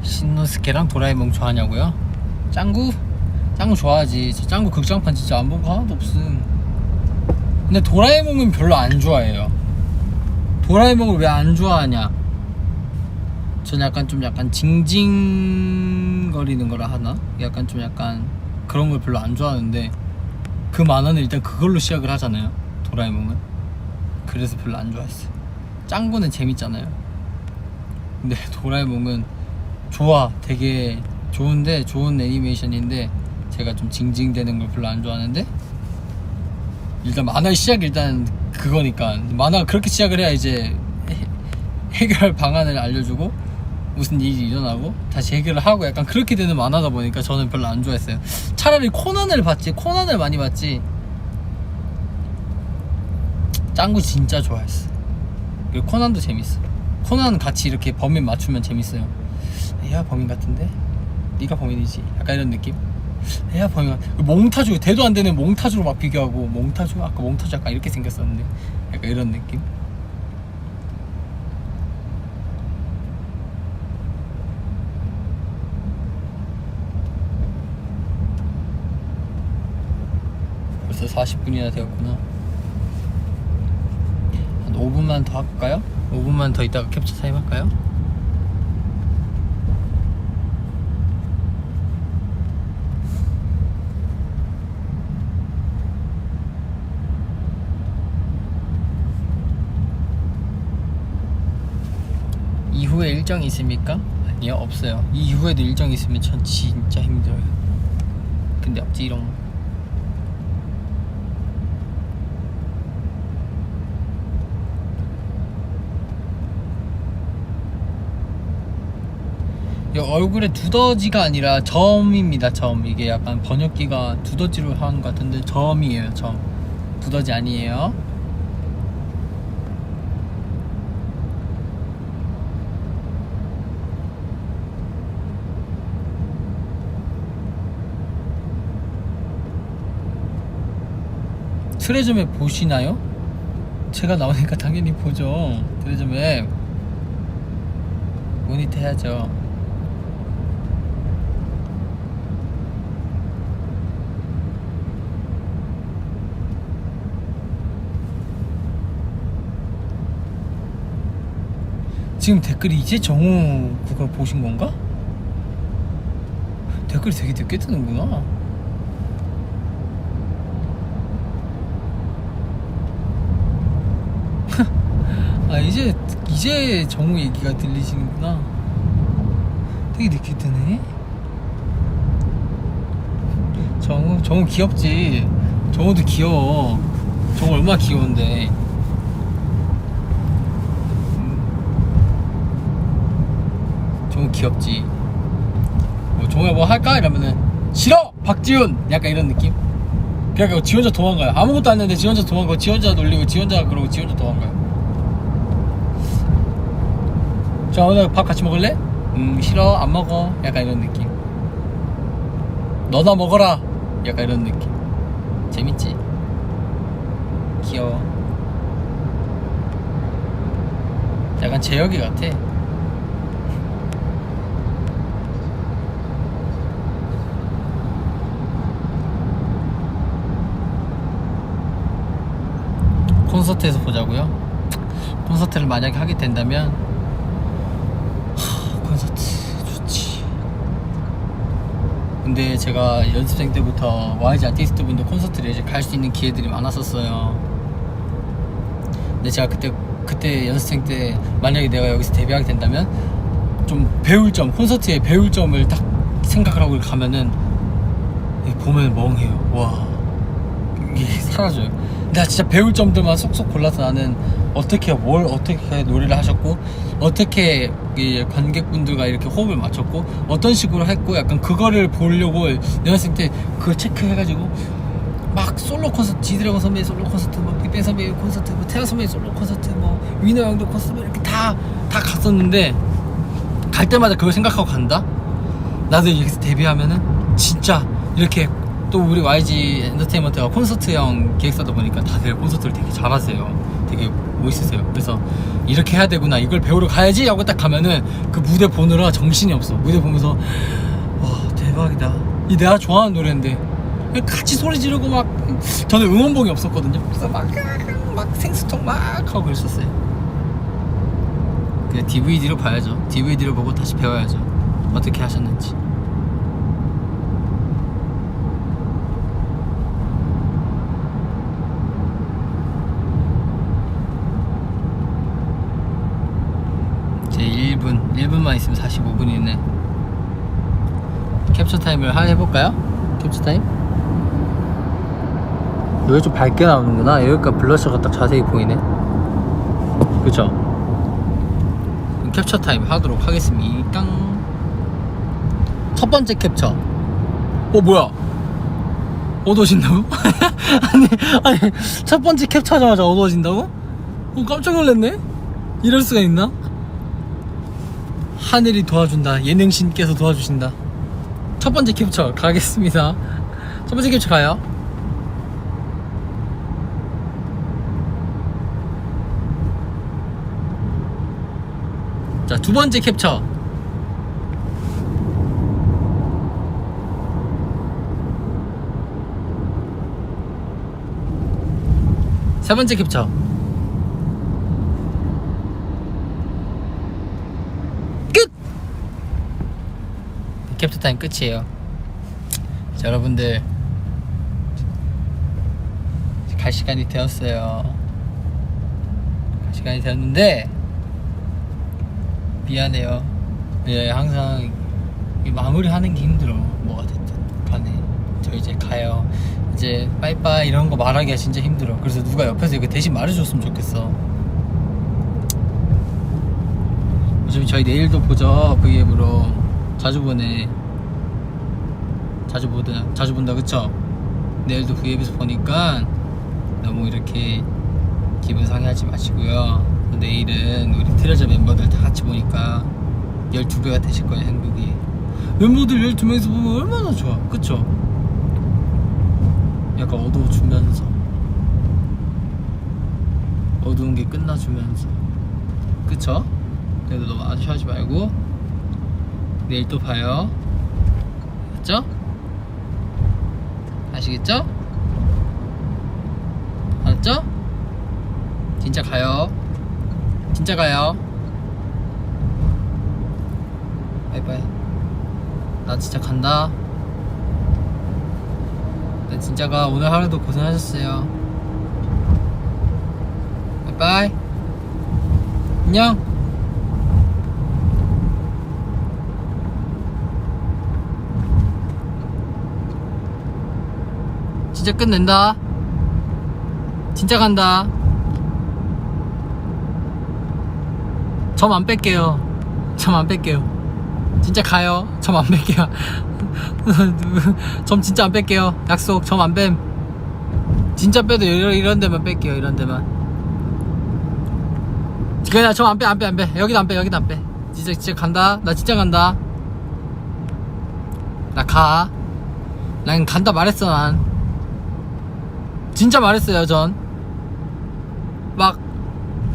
신노스케랑 도라에몽 좋아하냐고요? 짱구? 짱구 좋아하지. 저 짱구 극장판 진짜 안 본 거 하나도 없음. 근데 도라에몽은 별로 안 좋아해요. 도라에몽을 왜 안 좋아하냐? 전 약간 징징거리는 거라 하나? 약간 그런 걸 별로 안 좋아하는데 그 만화는 일단 그걸로 시작을 하잖아요. 도라에몽은. 그래서 별로 안 좋아했어요. 짱구는 재밌잖아요. 근데 도라에몽은 되게 좋은데 좋은 애니메이션인데 제가 좀 징징대는 걸 별로 안 좋아하는데 일단 만화의 시작이 일단 그거니까 만화가 그렇게 시작을 해야 이제 해결 방안을 알려주고 무슨 일이 일어나고 다시 해결을 하고 약간 그렇게 되는 만화다 보니까 저는 별로 안 좋아했어요. 차라리 코난을 많이 봤지. 짱구 진짜 좋아했어. 그리고 코난도 재밌어. 코난 같이 이렇게 범인 맞추면 재밌어요. 야 범인 같은데? 네가 범인이지. 약간 이런 느낌? 야 범인 같아. 몽타주 대도 안 되는 몽타주로 막 비교하고 아까 몽타주 약간 이렇게 생겼었는데 약간 이런 느낌? 벌써 40분이나 되었구나. 한 5분만 더 할까요? 5분만 더 있다가 캡처 타임 할까요? 이후에 일정이 있습니까? 아니요, 없어요. 이 이후에도 일정이 있으면 전 진짜 힘들어요. 근데 없지롱. 이 얼굴에 두더지가 아니라 점입니다. 점. 이게 약간 번역기가 두더지로 하는 것 같은데 점이에요. 점. 두더지 아니에요. 트레저맵 보시나요? 제가 나오니까 당연히 보죠. 트레저맵 모니터 해야죠. 지금 댓글이 이제 정우 그걸 보신 건가? 댓글이 되게 늦게 뜨는구나. 아 이제 정우 얘기가 들리시는구나. 되게 늦게 뜨네. 정우 귀엽지. 정우도 귀여워. 정우 얼마나 귀여운데. 정우 귀엽지. 뭐 정우야 뭐 할까? 이러면은 싫어! 박지훈! 약간 이런 느낌? 그러니까 지 혼자 도망가요. 아무것도 안 했는데 지 혼자 도망가고 지 혼자 놀리고 지 혼자 그러고 지 혼자 도망가요. 자 오늘 밥 같이 먹을래? 싫어 안 먹어. 약간 이런 느낌. 너나 먹어라. 약간 이런 느낌. 재밌지? 귀여워. 약간 재혁이 같아. 콘서트에서 보자고요? 콘서트를 만약에 하게 된다면 콘서트 좋지. 근데 제가 연습생 때부터 YG 아티스트 분들 콘서트를 이제 갈 수 있는 기회들이 많았었어요. 근데 제가 그때 연습생 때 만약에 내가 여기서 데뷔하게 된다면 좀 배울 점, 콘서트에 배울 점을 딱 생각을 하고 가면은 보면 멍해요. 와 이게 사라져요. 나 진짜 배울 점들만 쏙쏙 골라서 나는 어떻게 노래를 하셨고 어떻게 관객분들과 이렇게 호흡을 맞췄고 어떤 식으로 했고 약간 그거를 보려고 연습생 때 그걸 체크해가지고 막 솔로 콘서트, 지드래곤 선배 솔로 콘서트, 뭐 빅뱅 선배 콘서트, 뭐 태아 선배 솔로 콘서트, 뭐 위너 형도 콘서트 이렇게 다 갔었는데 갈 때마다 그걸 생각하고 간다? 나도 여기서 데뷔하면은 진짜 이렇게 또 우리 YG 엔터테인먼트가 콘서트형 기획사다 보니까 다들 콘서트를 되게 잘하세요. 되게 멋있으세요. 그래서 이렇게 해야 되구나, 이걸 배우러 가야지 하고 딱 가면은 그 무대 보느라 정신이 없어. 무대 보면서 와 대박이다, 이 내가 좋아하는 노래인데 같이 소리 지르고 막. 저는 응원봉이 없었거든요. 그래서 막 생수통 막 하고 그랬었어요. 그 DVD로 봐야죠. DVD로 보고 다시 배워야죠, 어떻게 하셨는지. 제 1분만 있으면 45분이네. 캡처 타임을 해볼까요? 캡처 타임? 여기 좀 밝게 나오는구나. 여기가 블러셔가 딱 자세히 보이네. 그쵸? 그럼 캡처 타임 하도록 하겠습니다. 첫 번째 캡처. 뭐야? 어두워진다고? 아니 첫 번째 캡처하자마자 어두워진다고? 깜짝 놀랐네. 이럴 수가 있나? 하늘이 도와준다. 예능신께서 도와주신다. 첫 번째 캡처 가겠습니다. 첫 번째 캡처 가요. 자, 두 번째 캡처. 세 번째 캡처. 끝! 캡처 타임 끝이에요. 자, 여러분들 갈 시간이 되었어요. 갈 시간이 되었는데 미안해요. 예, 항상 마무리하는 게 힘들어. 뭐가 됐든 간에 저 이제 가요. 이제 빠이빠이 이런 거 말하기가 진짜 힘들어. 그래서 누가 옆에서 이거 대신 말해줬으면 좋겠어. 어차피 저희 내일도 보죠. V앱으로 자주 보네. 자주 본다 그쵸? 내일도 V앱에서 보니까 너무 이렇게 기분 상해하지 마시고요. 내일은 우리 트레저 멤버들 다 같이 보니까 12배가 되실 거예요, 행복이. 멤버들 12명이서 보면 얼마나 좋아, 그쵸? 약간 어두워주면서, 어두운 게 끝나주면서, 그쵸? 그래도 너무 아쉬워하지 말고 내일 또 봐요. 알았죠? 아시겠죠? 알았죠? 진짜 가요. 진짜 가요. 바이바이. 나 진짜 간다. 나 진짜 가. 오늘 하루도 고생하셨어요. 바이바이. 안녕. 진짜 끝낸다. 진짜 간다. 점 안 뺄게요. 점 안 뺄게요. 진짜 가요. 점 안 뺄게요. 점 진짜 안 뺄게요. 약속. 점 안 뺨. 진짜 빼도 이런 데만 뺄게요. 이런 데만. 그냥 점 안 빼. 여기도 안 빼. 여기도 안 빼. 진짜 간다. 나 진짜 간다. 나 가. 난 간다 말했어. 난 진짜 말했어요. 전 막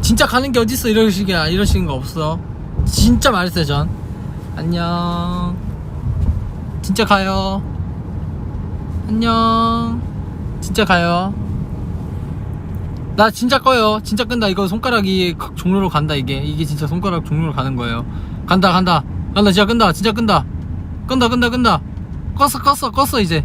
진짜 가는 게 어딨어. 이러시는 거 없어. 진짜 말했어요. 전 안녕. 진짜 가요. 안녕. 진짜 가요. 나 진짜 꺼요. 진짜 끈다. 이거 손가락이 종로로 간다. 이게 진짜 손가락 종로로 가는 거예요. 간다. 진짜 끈다. 끈다. 껐어 이제.